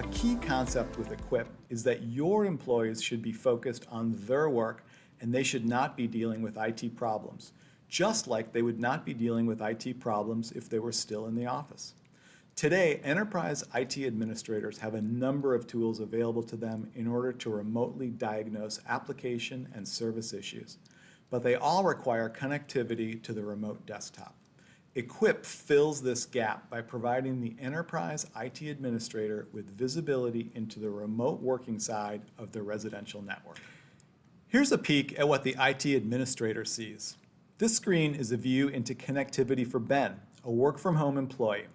A key concept with EQUIPE is that your employees should be focused on their work and they should not be dealing with IT problems, just like they would not be dealing with IT problems if they were still in the office. Today, enterprise IT administrators have a number of tools available to them in order to remotely diagnose application and service issues, but they all require connectivity to the remote desktop. EQUIPE fills this gap by providing the enterprise IT administrator with visibility into the remote working side of the residential network. Here's a peek at what the IT administrator sees. This screen is a view into connectivity for Ben, a work-from-home employee.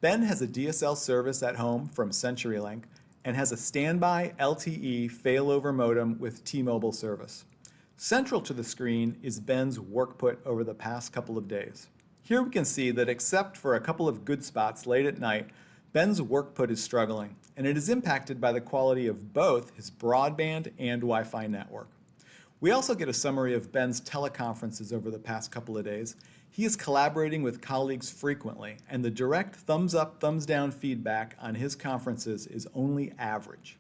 Ben has a DSL service at home from CenturyLink and has a standby LTE failover modem with T-Mobile service. Central to the screen is Ben's workput over the past couple of days. Here we can see that except for a couple of good spots late at night, Ben's workput is struggling, and it is impacted by the quality of both his broadband and Wi-Fi network. We also get a summary of Ben's teleconferences over the past couple of days. He is collaborating with colleagues frequently, and the direct thumbs up, thumbs down feedback on his conferences is only average.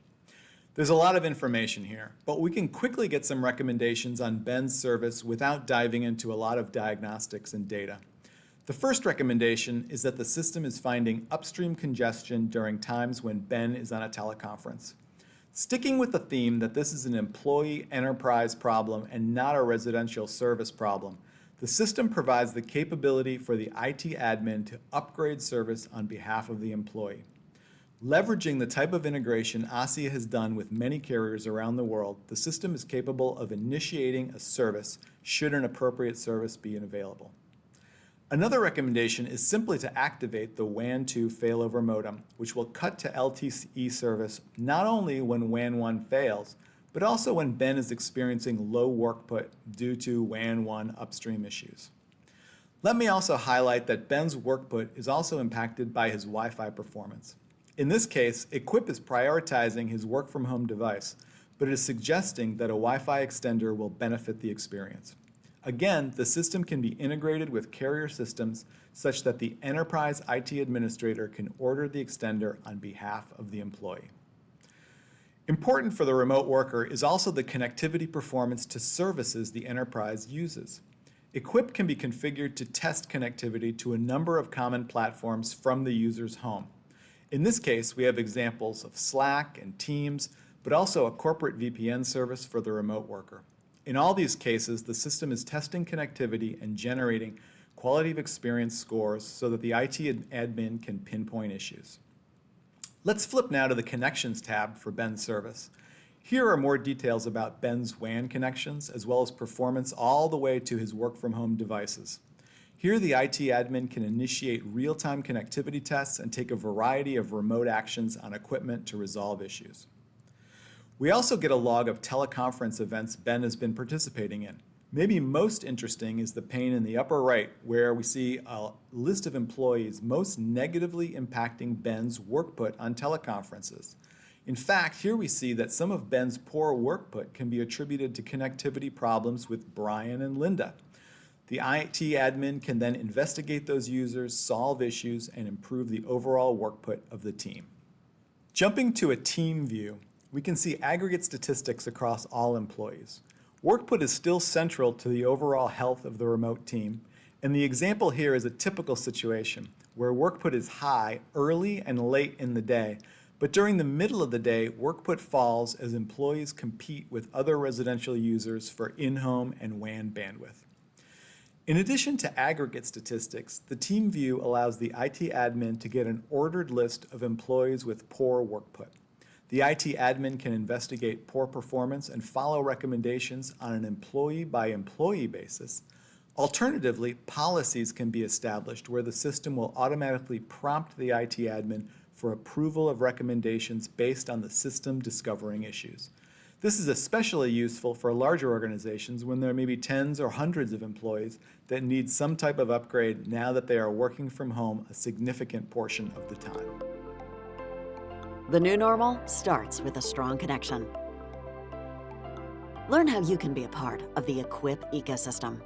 There's a lot of information here, but we can quickly get some recommendations on Ben's service without diving into a lot of diagnostics and data. The first recommendation is that the system is finding upstream congestion during times when Ben is on a teleconference. Sticking with the theme that this is an employee enterprise problem and not a residential service problem, the system provides the capability for the IT admin to upgrade service on behalf of the employee. Leveraging the type of integration ASSIA has done with many carriers around the world, the system is capable of initiating a service should an appropriate service be available. Another recommendation is simply to activate the WAN 2 failover modem, which will cut to LTE service not only when WAN 1 fails, but also when Ben is experiencing low workput due to WAN 1 upstream issues. Let me also highlight that Ben's workput is also impacted by his Wi-Fi performance. In this case, EQUIPE is prioritizing his work-from-home device, but it is suggesting that a Wi-Fi extender will benefit the experience. Again, the system can be integrated with carrier systems such that the enterprise IT administrator can order the extender on behalf of the employee. Important for the remote worker is also the connectivity performance to services the enterprise uses. EQUIPE can be configured to test connectivity to a number of common platforms from the user's home. In this case, we have examples of Slack and Teams, but also a corporate VPN service for the remote worker. In all these cases, the system is testing connectivity and generating quality of experience scores so that the IT admin can pinpoint issues. Let's flip now to the Connections tab for Ben's service. Here are more details about Ben's WAN connections, as well as performance all the way to his work-from-home devices. Here, the IT admin can initiate real-time connectivity tests and take a variety of remote actions on equipment to resolve issues. We also get a log of teleconference events Ben has been participating in. Maybe most interesting is the pane in the upper right, where we see a list of employees most negatively impacting Ben's workput on teleconferences. In fact, here we see that some of Ben's poor workput can be attributed to connectivity problems with Brian and Linda. The IT admin can then investigate those users, solve issues, and improve the overall workput of the team. Jumping to a team view, we can see aggregate statistics across all employees. Workput is still central to the overall health of the remote team, and the example here is a typical situation where workput is high early and late in the day, but during the middle of the day, workput falls as employees compete with other residential users for in-home and WAN bandwidth. In addition to aggregate statistics, the team view allows the IT admin to get an ordered list of employees with poor workput. The IT admin can investigate poor performance and follow recommendations on an employee-by-employee basis. Alternatively, policies can be established where the system will automatically prompt the IT admin for approval of recommendations based on the system discovering issues. This is especially useful for larger organizations when there may be tens or hundreds of employees that need some type of upgrade now that they are working from home a significant portion of the time. The new normal starts with a strong connection. Learn how you can be a part of the EQUIPE ecosystem.